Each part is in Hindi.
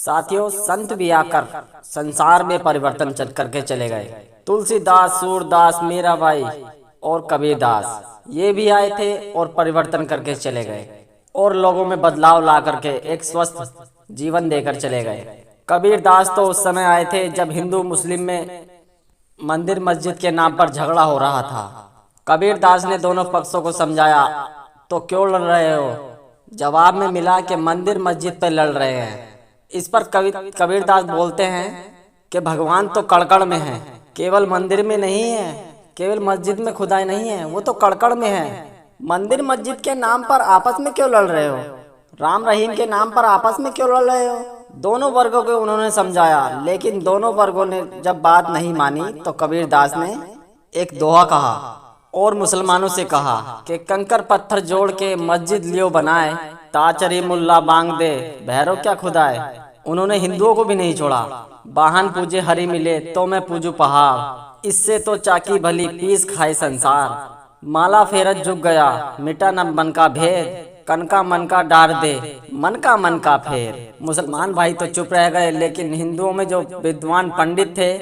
साथियों, संत भी आकर संसार में परिवर्तन चल करके चले गए। तुलसीदास, सूरदास, मीराबाई और कबीरदास ये भी आए थे और परिवर्तन करके चले गए और लोगों में बदलाव ला करके एक स्वस्थ जीवन देकर चले गए। कबीरदास तो उस समय आए थे जब हिंदू मुस्लिम में मंदिर मस्जिद के नाम पर झगड़ा हो रहा था। कबीरदास ने दोनों पक्षों को समझाया, तो क्यों लड़ रहे हो? जवाब में मिला कि मंदिर मस्जिद पर लड़ रहे हैं। इस पर कबीरदास बोलते हैं कि भगवान तो कड़कड़ में है, केवल मंदिर में नहीं है, केवल मस्जिद में खुदाई नहीं है, वो तो कड़कड़ में है। मंदिर मस्जिद के नाम पर आपस में क्यों लड़ रहे हो? राम रहीम के नाम पर आपस में क्यों लड़ रहे हो? दोनों वर्गों को उन्होंने समझाया, लेकिन दोनों वर्गों ने जब बात नहीं मानी तो कबीरदास ने एक दोहा कहा और मुसलमानों से कहा कि कंकर पत्थर जोड़ के मस्जिद लियो बनाए, ताचरी मुल्ला बांग दे भैरव क्या खुदाए। उन्होंने हिंदुओं को भी नहीं छोड़ा। वाहन पूजे हरि मिले तो मैं पूजू पहाड़, इससे तो चाकी भली पीस खाए संसार। माला फेरत झुक गया मिटा न मन का भेद, कन का मन का डार दे मन का फेर। मुसलमान भाई तो चुप रह गए, लेकिन हिंदुओं में जो विद्वान पंडित थे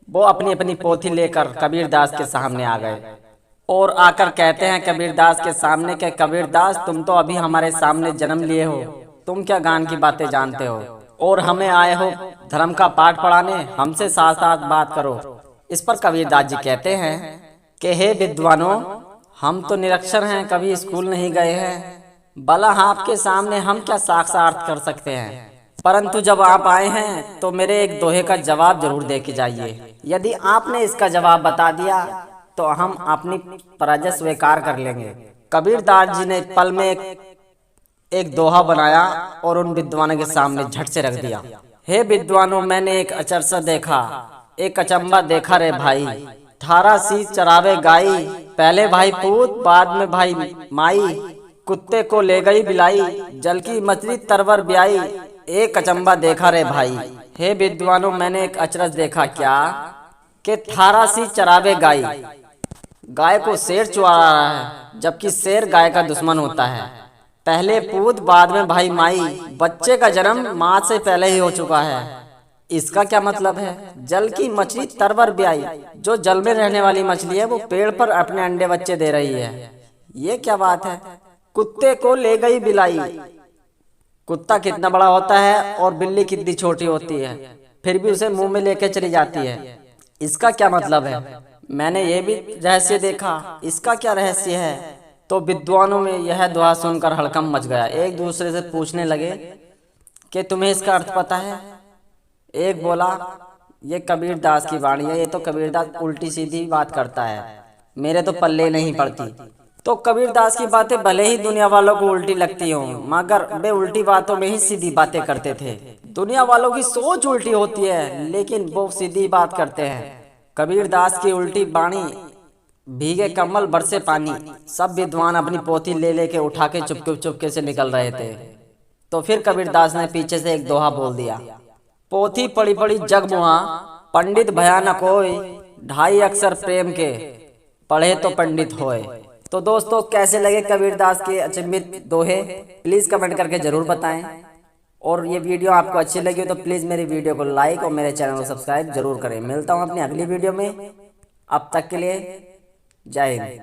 वो अपनी अपनी पोथी लेकर कबीरदास के सामने आ गए और आकर कहते हैं कबीरदास के सामने के कबीरदास, तुम तो अभी हमारे सामने जन्म लिए हो, तुम क्या ज्ञान की बातें जानते हो और हमें आए हो धर्म का पाठ पढ़ाने? हमसे साथ साथ बात करो। इस पर कबीरदास जी कहते हैं कि हे विद्वानों, हम तो निरक्षर हैं, कभी स्कूल नहीं गए हैं, भला आपके सामने हम क्या साक्षात कर सकते हैं? परंतु जब आप आए हैं तो मेरे एक दोहे का जवाब जरूर दे के जाइए। यदि आपने इसका जवाब बता दिया तो हम अपनी पराजय स्वीकार कर लेंगे। कबीरदास जी ने पल में एक दोहा बनाया और उन विद्वानों के सामने झट से रख दिया। हे विद्वानों, मैंने एक अचरसा देखा, एक अचंबा देखा रे भाई। 18 सी चरावे गाई, पहले भाई पूत बाद में भाई माई। कुत्ते को ले गई बिलाई, जल की मछली तरवर ब्याई, एक अचंबा देखा रे भाई। हे विद्वानों, मैंने एक अचरज देखा क्या कि 18 सी चरावे गाई, गाय को शेर चुरा रहा है, जबकि शेर गाय का दुश्मन होता है। पहले पूत बाद में भाई माई, बच्चे का जन्म माँ से पहले ही हो चुका है। इसका क्या मतलब है? जल की मछली तरवर ब्याई, जो जल में रहने वाली मछली है वो पेड़ पर अपने अंडे बच्चे दे रही है। ये क्या बात है? कुत्ते को ले गई बिलाई, कुत्ता कितना बड़ा होता है और बिल्ली कितनी छोटी होती है, फिर भी उसे मुंह में लेके चली जाती है। इसका क्या मतलब है? मैंने ये भी रहस्य देखा, इसका क्या रहस्य है? तो विद्वानों में यह दुआ सुनकर हड़कंप मच गया। एक दूसरे से पूछने लगे कि तुम्हें इसका अर्थ पता है? एक बोला, ये कबीरदास की वाणी है, ये तो कबीरदास उल्टी सीधी बात करता है, मेरे तो पल्ले नहीं पड़ती। तो कबीरदास की बातें भले ही दुनिया वालों को उल्टी लगती हों, मगर वे उल्टी बातों में ही सीधी बातें करते थे। दुनिया वालों की सोच उल्टी होती है, लेकिन वो सीधी बात करते हैं। कबीरदास की उल्टी बाणी, भीगे कमल बरसे पानी। सब विद्वान अपनी पोथी ले लेके उठा के चुपके से निकल रहे थे। तो फिर कबीरदास ने पीछे से एक दोहा बोल दिया, पोथी पड़ी पड़ी जग मुहा, पंडित भया न कोई, 2.5 अक्षर प्रेम के, पढ़े तो पंडित होए। तो दोस्तों, कैसे लगे कबीरदास के अचंभित दोहे? प्लीज़ कमेंट करके ज़रूर बताएं। और ये वीडियो आपको अच्छी लगी हो तो प्लीज़ मेरी वीडियो को लाइक और मेरे चैनल को सब्सक्राइब जरूर करें। मिलता हूँ अपनी अगली वीडियो में, अब तक के लिए जय हिंद।